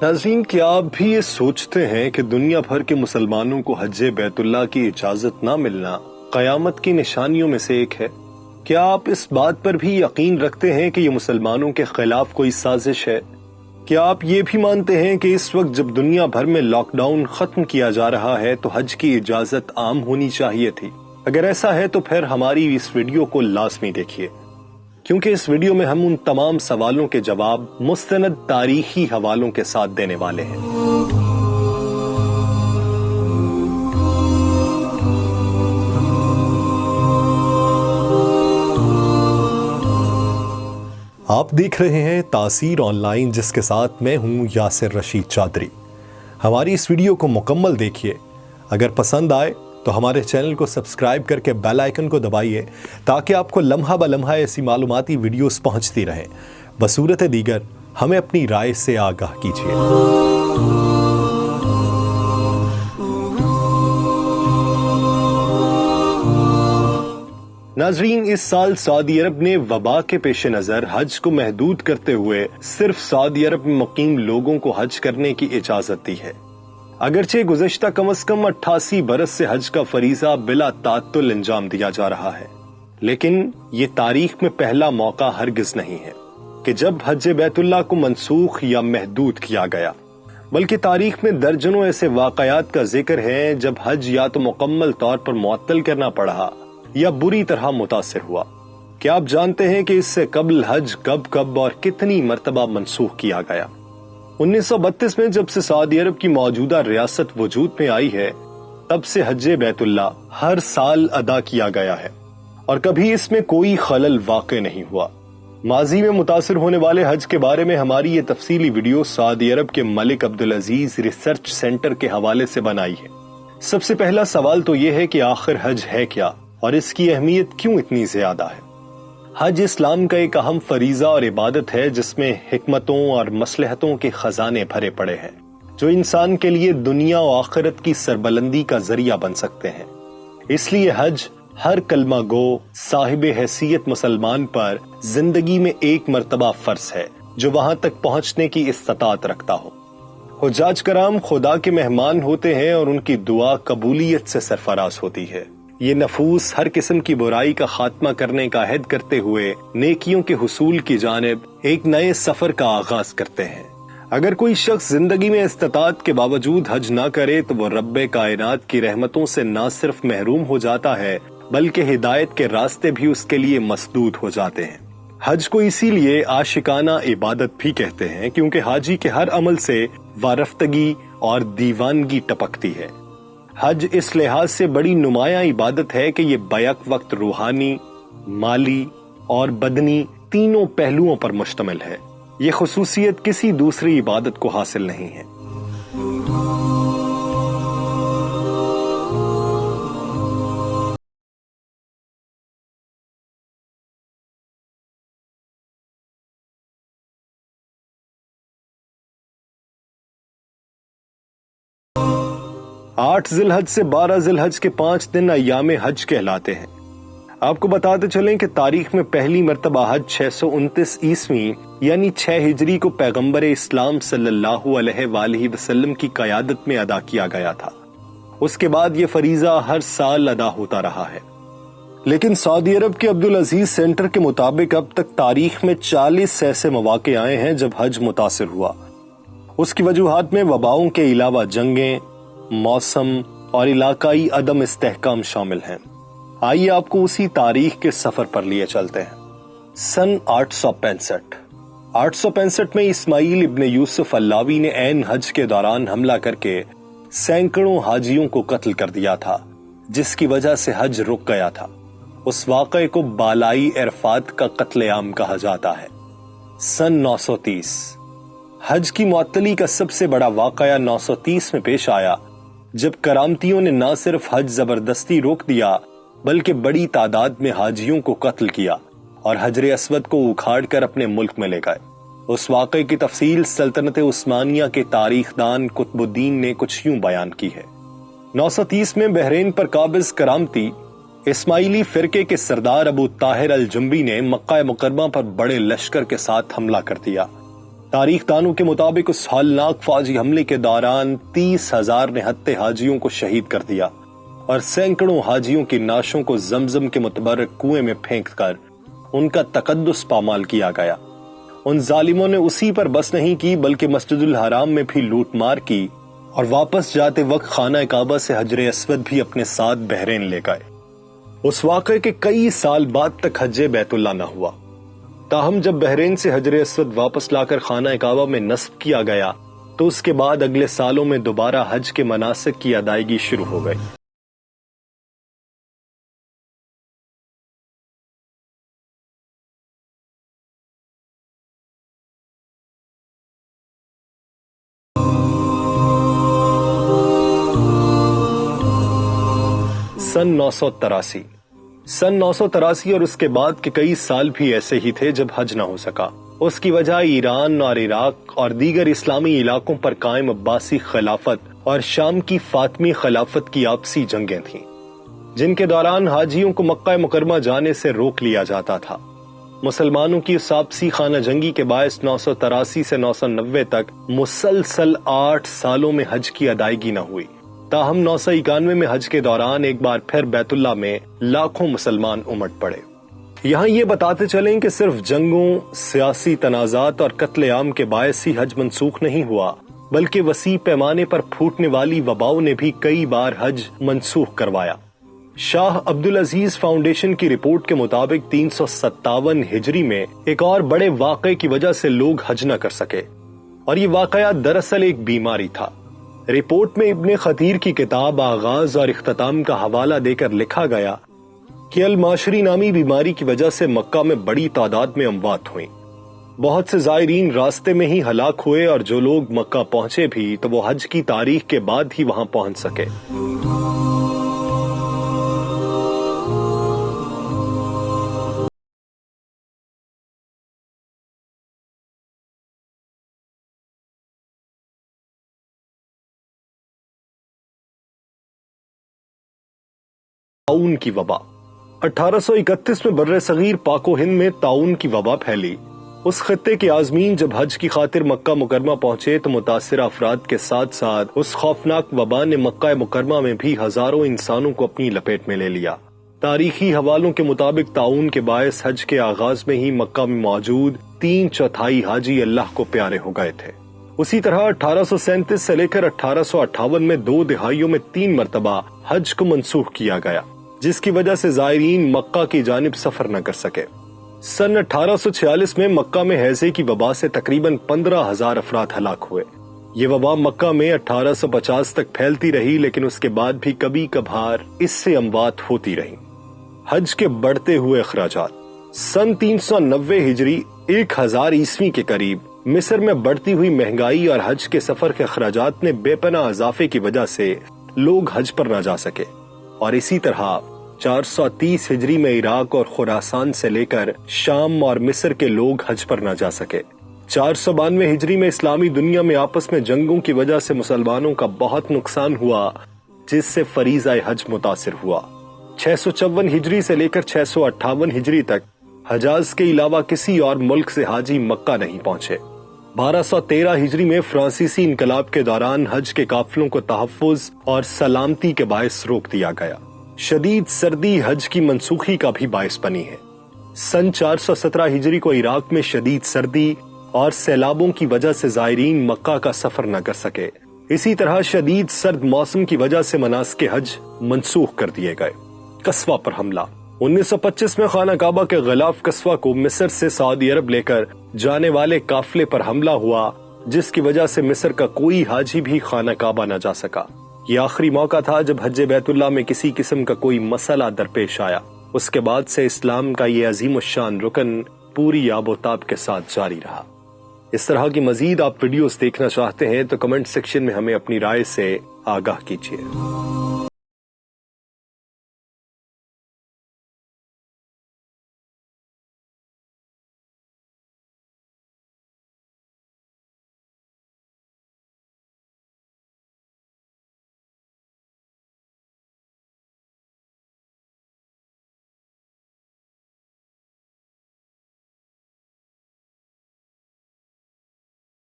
ناظرین، کیا آپ بھی یہ سوچتے ہیں کہ دنیا بھر کے مسلمانوں کو حج بیت اللہ کی اجازت نہ ملنا قیامت کی نشانیوں میں سے ایک ہے؟ کیا آپ اس بات پر بھی یقین رکھتے ہیں کہ یہ مسلمانوں کے خلاف کوئی سازش ہے؟ کیا آپ یہ بھی مانتے ہیں کہ اس وقت جب دنیا بھر میں لاک ڈاؤن ختم کیا جا رہا ہے تو حج کی اجازت عام ہونی چاہیے تھی؟ اگر ایسا ہے تو پھر ہماری اس ویڈیو کو لازمی دیکھیے، کیونکہ اس ویڈیو میں ہم ان تمام سوالوں کے جواب مستند تاریخی حوالوں کے ساتھ دینے والے ہیں۔ آپ دیکھ رہے ہیں تاثیر آن لائن، جس کے ساتھ میں ہوں یاسر رشید چادری۔ ہماری اس ویڈیو کو مکمل دیکھیے، اگر پسند آئے تو ہمارے چینل کو سبسکرائب کر کے بیل آئیکن کو دبائیے تاکہ آپ کو لمحہ بلمحہ ایسی معلوماتی ویڈیوز پہنچتی رہیں۔ بصورت دیگر ہمیں اپنی رائے سے آگاہ کیجیے۔ ناظرین، اس سال سعودی عرب نے وبا کے پیش نظر حج کو محدود کرتے ہوئے صرف سعودی عرب میں مقیم لوگوں کو حج کرنے کی اجازت دی ہے۔ اگرچہ گزشتہ کم از کم 88 برس سے حج کا فریضہ بلا تعطل انجام دیا جا رہا ہے، لیکن یہ تاریخ میں پہلا موقع ہرگز نہیں ہے کہ جب حج بیت اللہ کو منسوخ یا محدود کیا گیا، بلکہ تاریخ میں درجنوں ایسے واقعات کا ذکر ہے جب حج یا تو مکمل طور پر معطل کرنا پڑا یا بری طرح متاثر ہوا۔ کیا آپ جانتے ہیں کہ اس سے قبل حج کب اور کتنی مرتبہ منسوخ کیا گیا؟ 1932 میں جب سے سعودی عرب کی موجودہ ریاست وجود میں آئی ہے، تب سے حج بیت اللہ ہر سال ادا کیا گیا ہے اور کبھی اس میں کوئی خلل واقع نہیں ہوا۔ ماضی میں متاثر ہونے والے حج کے بارے میں ہماری یہ تفصیلی ویڈیو سعودی عرب کے ملک عبدالعزیز ریسرچ سینٹر کے حوالے سے بنائی ہے۔ سب سے پہلا سوال تو یہ ہے کہ آخر حج ہے کیا اور اس کی اہمیت کیوں اتنی زیادہ ہے؟ حج اسلام کا ایک اہم فریضہ اور عبادت ہے جس میں حکمتوں اور مصلحتوں کے خزانے بھرے پڑے ہیں، جو انسان کے لیے دنیا و آخرت کی سربلندی کا ذریعہ بن سکتے ہیں۔ اس لیے حج ہر کلمہ گو صاحب حیثیت مسلمان پر زندگی میں ایک مرتبہ فرض ہے جو وہاں تک پہنچنے کی استطاعت رکھتا ہو۔ حجاج کرام خدا کے مہمان ہوتے ہیں اور ان کی دعا قبولیت سے سرفراز ہوتی ہے۔ یہ نفوس ہر قسم کی برائی کا خاتمہ کرنے کا عہد کرتے ہوئے نیکیوں کے حصول کی جانب ایک نئے سفر کا آغاز کرتے ہیں۔ اگر کوئی شخص زندگی میں استطاعت کے باوجود حج نہ کرے تو وہ رب کائنات کی رحمتوں سے نہ صرف محروم ہو جاتا ہے بلکہ ہدایت کے راستے بھی اس کے لیے مسدود ہو جاتے ہیں۔ حج کو اسی لیے عاشقانہ عبادت بھی کہتے ہیں کیونکہ حاجی کے ہر عمل سے وارفتگی اور دیوانگی ٹپکتی ہے۔ حج اس لحاظ سے بڑی نمایاں عبادت ہے کہ یہ بیک وقت روحانی، مالی اور بدنی تینوں پہلوؤں پر مشتمل ہے۔ یہ خصوصیت کسی دوسری عبادت کو حاصل نہیں ہے۔ آٹھ ذی الحج سے 12 ذی الحج کے 5 دن ایام حج کہلاتے ہیں۔ آپ کو بتاتے چلیں کہ تاریخ میں پہلی مرتبہ حج 629 عیسوی یعنی 6 ہجری کو پیغمبر اسلام صلی اللہ علیہ وآلہ وسلم کی قیادت میں ادا کیا گیا تھا۔ اس کے بعد یہ فریضہ ہر سال ادا ہوتا رہا ہے، لیکن سعودی عرب کے عبدالعزیز سینٹر کے مطابق اب تک تاریخ میں 40 ایسے مواقع آئے ہیں جب حج متاثر ہوا۔ اس کی وجوہات میں وباؤں کے علاوہ جنگیں، موسم اور علاقائی عدم استحکام شامل ہیں۔ آئیے آپ کو اسی تاریخ کے سفر پر لیے چلتے ہیں۔ سن 865 میں اسماعیل ابن یوسف اللاوی نے عین حج کے دوران حملہ کر کے سینکڑوں حاجیوں کو قتل کر دیا تھا، جس کی وجہ سے حج رک گیا تھا۔ اس واقعے کو بالائی عرفات کا قتل عام کہا جاتا ہے۔ سن 930 حج کی معطلی کا سب سے بڑا واقعہ 930 میں پیش آیا، جب کرامتیوں نے نہ صرف حج زبردستی روک دیا بلکہ بڑی تعداد میں حاجیوں کو قتل کیا اور حجر اسود کو اکھاڑ کر اپنے ملک میں لے گئے۔ اس واقعے کی تفصیل سلطنت عثمانیہ کے تاریخ دان قطب الدین نے کچھ یوں بیان کی ہے۔ 930 میں بحرین پر قابض کرامتی اسماعیلی فرقے کے سردار ابو طاہر الجنبی نے مکہ مکرمہ پر بڑے لشکر کے ساتھ حملہ کر دیا۔ تاریخ دانوں کے مطابق اس ہولناک فوجی حملے کے دوران 30,000 نہتے حاجیوں کو شہید کر دیا اور سینکڑوں حاجیوں کی نعشوں کو زمزم کے متبرک کنویں میں پھینک کر ان کا تقدس پامال کیا گیا۔ ان ظالموں نے اسی پر بس نہیں کی بلکہ مسجد الحرام میں بھی لوٹ مار کی اور واپس جاتے وقت خانہ کعبہ سے حجر اسود بھی اپنے ساتھ بحرین لے گئے۔ اس واقعے کے کئی سال بعد تک حج بیت اللہ نہ ہوا، تاہم جب بحرین سے حجر اسود واپس لا کر خانہ کعبہ میں نصب کیا گیا تو اس کے بعد اگلے سالوں میں دوبارہ حج کے مناسک کی ادائیگی شروع ہو گئی۔ سن 983 اور اس کے بعد کے کئی سال بھی ایسے ہی تھے جب حج نہ ہو سکا۔ اس کی وجہ ایران اور عراق اور دیگر اسلامی علاقوں پر قائم عباسی خلافت اور شام کی فاطمی خلافت کی آپسی جنگیں تھیں، جن کے دوران حاجیوں کو مکہ مکرمہ جانے سے روک لیا جاتا تھا۔ مسلمانوں کی اس آپسی خانہ جنگی کے باعث 983 سے 990 تک مسلسل 8 سالوں میں حج کی ادائیگی نہ ہوئی۔ تاہم 991 میں حج کے دوران ایک بار پھر بیت اللہ میں لاکھوں مسلمان امٹ پڑے۔ یہاں یہ بتاتے چلیں کہ صرف جنگوں، سیاسی تنازعات اور قتل عام کے باعث ہی حج منسوخ نہیں ہوا، بلکہ وسیع پیمانے پر پھوٹنے والی وباؤں نے بھی کئی بار حج منسوخ کروایا۔ شاہ عبدالعزیز فاؤنڈیشن کی رپورٹ کے مطابق 357 ہجری میں ایک اور بڑے واقعے کی وجہ سے لوگ حج نہ کر سکے، اور یہ واقعہ دراصل ایک بیماری تھا۔ رپورٹ میں ابن خطیر کی کتاب آغاز اور اختتام کا حوالہ دے کر لکھا گیا کہ الماشری نامی بیماری کی وجہ سے مکہ میں بڑی تعداد میں اموات ہوئیں۔ بہت سے زائرین راستے میں ہی ہلاک ہوئے اور جو لوگ مکہ پہنچے بھی تو وہ حج کی تاریخ کے بعد ہی وہاں پہنچ سکے۔ طاعون کی وبا 1831 میں بر صغیر پاک و ہند میں طاعون کی وبا پھیلی۔ اس خطے کے عازمین جب حج کی خاطر مکہ مکرمہ پہنچے تو متاثرہ افراد کے ساتھ ساتھ اس خوفناک وبا نے مکہ مکرمہ میں بھی ہزاروں انسانوں کو اپنی لپیٹ میں لے لیا۔ تاریخی حوالوں کے مطابق طاعون کے باعث حج کے آغاز میں ہی مکہ میں موجود 3/4 حاجی اللہ کو پیارے ہو گئے تھے۔ اسی طرح 1837 سے لے کر 1858 میں 2 دہائیوں میں 3 مرتبہ حج کو منسوخ کیا گیا، جس کی وجہ سے زائرین مکہ کی جانب سفر نہ کر سکے۔ سن 1846 میں مکہ میں ہیضے کی وبا سے تقریباً 15,000 افراد ہلاک ہوئے۔ یہ وبا مکہ میں 1850 تک پھیلتی رہی، لیکن اس کے بعد بھی کبھی کبھار اس سے اموات ہوتی رہیں۔ حج کے بڑھتے ہوئے اخراجات سن 390 ہجری 1000 عیسوی کے قریب مصر میں بڑھتی ہوئی مہنگائی اور حج کے سفر کے اخراجات نے بے پناہ اضافے کی وجہ سے لوگ حج پر نہ جا سکے، اور اسی طرح 430 ہجری میں عراق اور خراسان سے لے کر شام اور مصر کے لوگ حج پر نہ جا سکے۔ 492 ہجری میں اسلامی دنیا میں آپس میں جنگوں کی وجہ سے مسلمانوں کا بہت نقصان ہوا، جس سے فریضہ حج متاثر ہوا۔ 654 ہجری سے لے کر 658 ہجری تک حجاز کے علاوہ کسی اور ملک سے حاجی مکہ نہیں پہنچے۔ 1213 ہجری میں فرانسیسی انقلاب کے دوران حج کے قافلوں کو تحفظ اور سلامتی کے باعث روک دیا گیا۔ شدید سردی حج کی منسوخی کا بھی باعث بنی ہے۔ سن 417 ہجری کو عراق میں شدید سردی اور سیلابوں کی وجہ سے زائرین مکہ کا سفر نہ کر سکے۔ اسی طرح شدید سرد موسم کی وجہ سے مناسک حج منسوخ کر دیے گئے۔ قصوہ پر حملہ 1925 میں خانہ کعبہ کے غلاف قصوہ کو مصر سے سعودی عرب لے کر جانے والے قافلے پر حملہ ہوا، جس کی وجہ سے مصر کا کوئی حاجی بھی خانہ کعبہ نہ جا سکا۔ یہ آخری موقع تھا جب حج بیت اللہ میں کسی قسم کا کوئی مسئلہ درپیش آیا۔ اس کے بعد سے اسلام کا یہ عظیم الشان رکن پوری آب و تاب کے ساتھ جاری رہا۔ اس طرح کی مزید آپ ویڈیوز دیکھنا چاہتے ہیں تو کمنٹ سیکشن میں ہمیں اپنی رائے سے آگاہ کیجیے۔